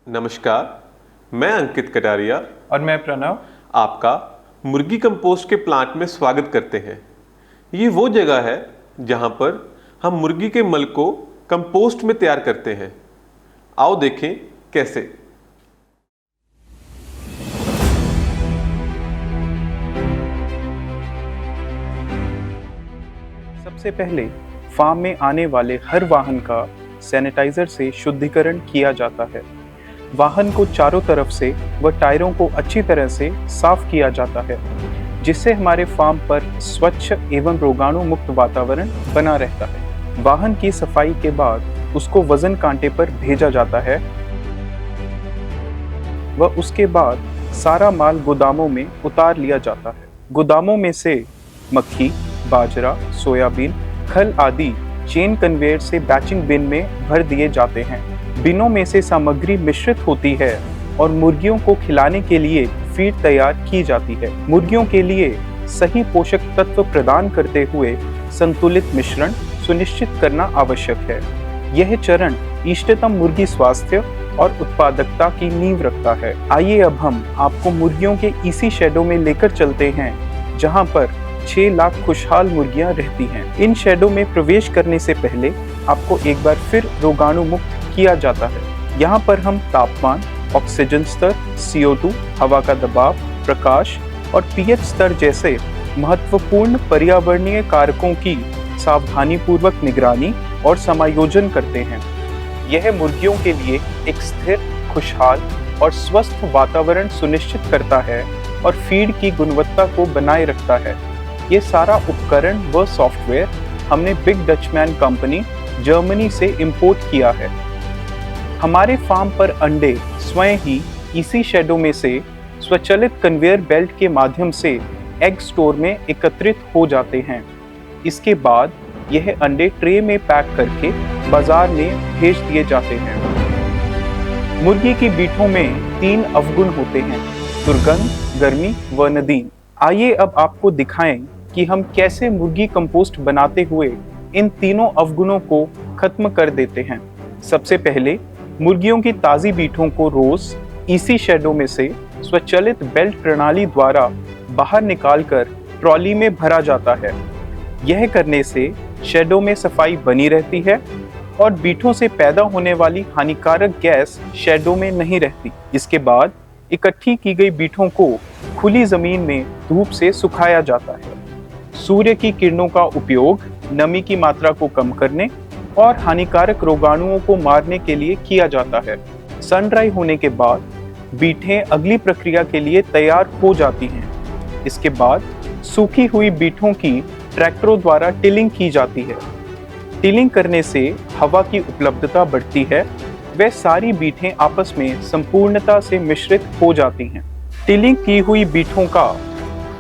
नमस्कार, मैं अंकित कटारिया और मैं प्रणव आपका मुर्गी कंपोस्ट के प्लांट में स्वागत करते हैं। ये वो जगह है जहां पर हम मुर्गी के मल को कंपोस्ट में तैयार करते हैं। आओ देखें कैसे। सबसे पहले फार्म में आने वाले हर वाहन का सैनिटाइजर से शुद्धिकरण किया जाता है। वाहन को चारों तरफ से व टायरों को अच्छी तरह से साफ किया जाता है, जिससे हमारे फार्म पर स्वच्छ एवं रोगाणु मुक्त वातावरण बना रहता है। वाहन की सफाई के बाद उसको वजन कांटे पर भेजा जाता है व उसके बाद सारा माल गोदामों में उतार लिया जाता है। गोदामों में से मक्खी, बाजरा, सोयाबीन, खल आदि चेन कन्वेयर से बैचिंग बिन में भर दिए जाते हैं। बिनों में से सामग्री मिश्रित होती है और मुर्गियों को खिलाने के लिए फीड तैयार की जाती है। मुर्गियों के लिए सही पोषक तत्व प्रदान करते हुए संतुलित मिश्रण सुनिश्चित करना आवश्यक है। यह चरण इष्टतम मुर्गी स्वास्थ्य और उत्पादकता की नींव रखता है। आइए अब हम आपको मुर्गियों के इसी शेडों में लेकर चलते हैं, जहां पर 6 लाख खुशहाल मुर्गियां रहती हैं। इन शेडों में प्रवेश करने से पहले आपको एक बार फिर रोगाणु मुक्त किया जाता है। यहाँ पर हम तापमान, ऑक्सीजन स्तर, CO2, हवा का दबाव, प्रकाश और pH स्तर जैसे महत्वपूर्ण पर्यावरणीय कारकों की सावधानीपूर्वक निगरानी और समायोजन करते हैं। यह मुर्गियों के लिए एक स्थिर, खुशहाल और स्वस्थ वातावरण सुनिश्चित करता है और फीड की गुणवत्ता को बनाए रखता है। ये सारा उपकरण व सॉफ्टवेयर हमने बिग डचमैन कंपनी जर्मनी से इंपोर्ट किया है। हमारे फार्म पर अंडे स्वयं ही इसी शेडों में से स्वचालित कन्वेयर बेल्ट के माध्यम से एग स्टोर में एकत्रित हो जाते हैं। इसके बाद यह अंडे ट्रे में पैक करके बाजार में भेज दिए जाते हैं। मुर्गी की बीठों में 3 अवगुण होते हैं: दुर्गंध, गर्मी व नदीन। आइए अब आपको दिखाएं कि हम कैसे मुर्गी कंपोस्ट बनाते हुए इन तीनों अवगुणों को खत्म कर देते हैं। सबसे पहले मुर्गियों की ताज़ी बीठों को रोज इसी शेडों में से स्वचालित बेल्ट प्रणाली द्वारा बाहर निकालकर ट्रॉली में भरा जाता है। यह करने से शेडों में सफाई बनी रहती है और बीठों से पैदा होने वाली हानिकारक गैस शेडों में नहीं रहती। इसके बाद इकट्ठी की गई बीठों को खुली जमीन में धूप से सुखाया जाता है। सूर्य की किरणों का उपयोग नमी की मात्रा को कम करने और हानिकारक रोगाणुओं को मारने के लिए किया जाता है। सन ड्राई होने के बाद बीठें अगली प्रक्रिया के लिए तैयार हो जाती हैं। इसके बाद सूखी हुई बीठों की ट्रैक्टरों द्वारा टिलिंग की जाती है। टिलिंग करने से हवा की उपलब्धता बढ़ती है। वे सारी बीठें आपस में संपूर्णता से मिश्रित हो जाती हैं। टिलिंग की हुई बीठों का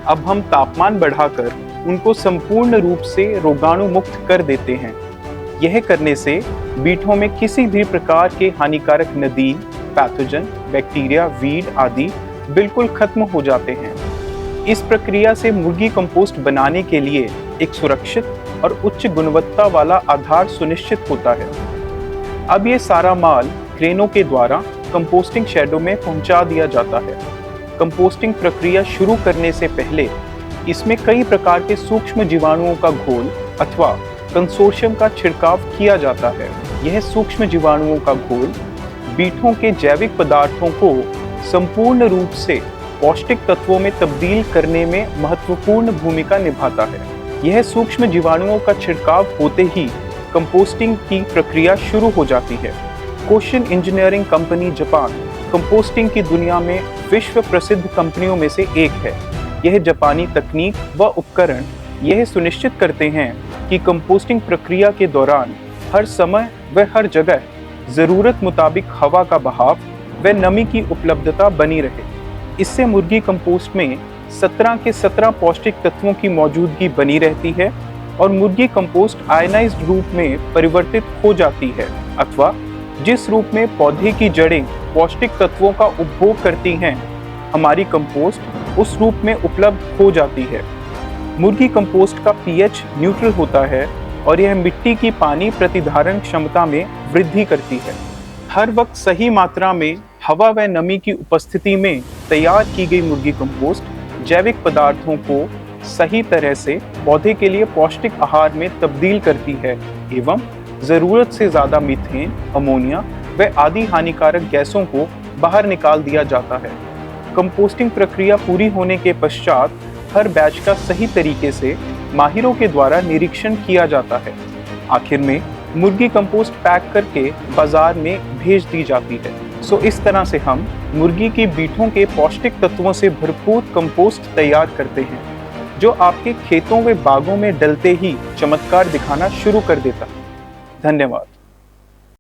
अब हम तापमान बढ़ाकर उनको संपूर्ण रूप से रोगाणु मुक्त कर देते हैं। यह करने से बीठों में किसी भी प्रकार के हानिकारक नदीन, पैथोजन, बैक्टीरिया, वीड आदि बिल्कुल खत्म हो जाते हैं। इस प्रक्रिया से मुर्गी कंपोस्ट बनाने के लिए एक सुरक्षित और उच्च गुणवत्ता वाला आधार सुनिश्चित होता है। अब ये सारा माल क्रेनों के द्वारा कंपोस्टिंग शेडों में पहुंचा दिया जाता है। कंपोस्टिंग प्रक्रिया शुरू करने से पहले इसमें कई प्रकार के सूक्ष्म जीवाणुओं का घोल अथवा कंसोर्शियम का छिड़काव किया जाता है। यह सूक्ष्म जीवाणुओं का घोल बीठों के जैविक पदार्थों को संपूर्ण रूप से पौष्टिक तत्वों में तब्दील करने में महत्वपूर्ण भूमिका निभाता है। यह सूक्ष्म जीवाणुओं का छिड़काव होते ही कंपोस्टिंग की प्रक्रिया शुरू हो जाती है। Koshin engineering company Japan composting की दुनिया में विश्व प्रसिद्ध कंपनियों में से एक है। यह जापानी तकनीक व उपकरण यह सुनिश्चित करते हैं कि कंपोस्टिंग प्रक्रिया के दौरान हर समय व हर जगह ज़रूरत मुताबिक हवा का बहाव व नमी की उपलब्धता बनी रहे। इससे मुर्गी कंपोस्ट में 17 के 17 पौष्टिक तत्वों की मौजूदगी बनी रहती है और मुर्गी कंपोस्ट आयनाइज्ड रूप में परिवर्तित हो जाती है अथवा जिस रूप में पौधे की जड़ें पौष्टिक तत्वों का उपभोग करती हैं, हमारी कंपोस्ट उस रूप में उपलब्ध हो जाती है। मुर्गी कंपोस्ट का pH न्यूट्रल होता है और यह मिट्टी की पानी प्रतिधारण क्षमता में वृद्धि करती है। हर वक्त सही मात्रा में हवा व नमी की उपस्थिति में तैयार की गई मुर्गी कंपोस्ट जैविक पदार्थों को सही तरह से पौधे के लिए पौष्टिक आहार में तब्दील करती है एवं जरूरत से ज्यादा मीथेन, अमोनिया व आदि हानिकारक गैसों को बाहर निकाल दिया जाता है। कंपोस्टिंग प्रक्रिया पूरी होने के पश्चात हर बैच का सही तरीके से माहिरों के द्वारा निरीक्षण किया जाता है। आखिर में मुर्गी कंपोस्ट पैक करके बाजार में भेज दी जाती है। सो इस तरह से हम मुर्गी की बीठों के पौष्टिक तत्वों से भरपूर कंपोस्ट तैयार करते हैं, जो आपके खेतों व बागों में डलते ही चमत्कार दिखाना शुरू कर देता है। धन्यवाद।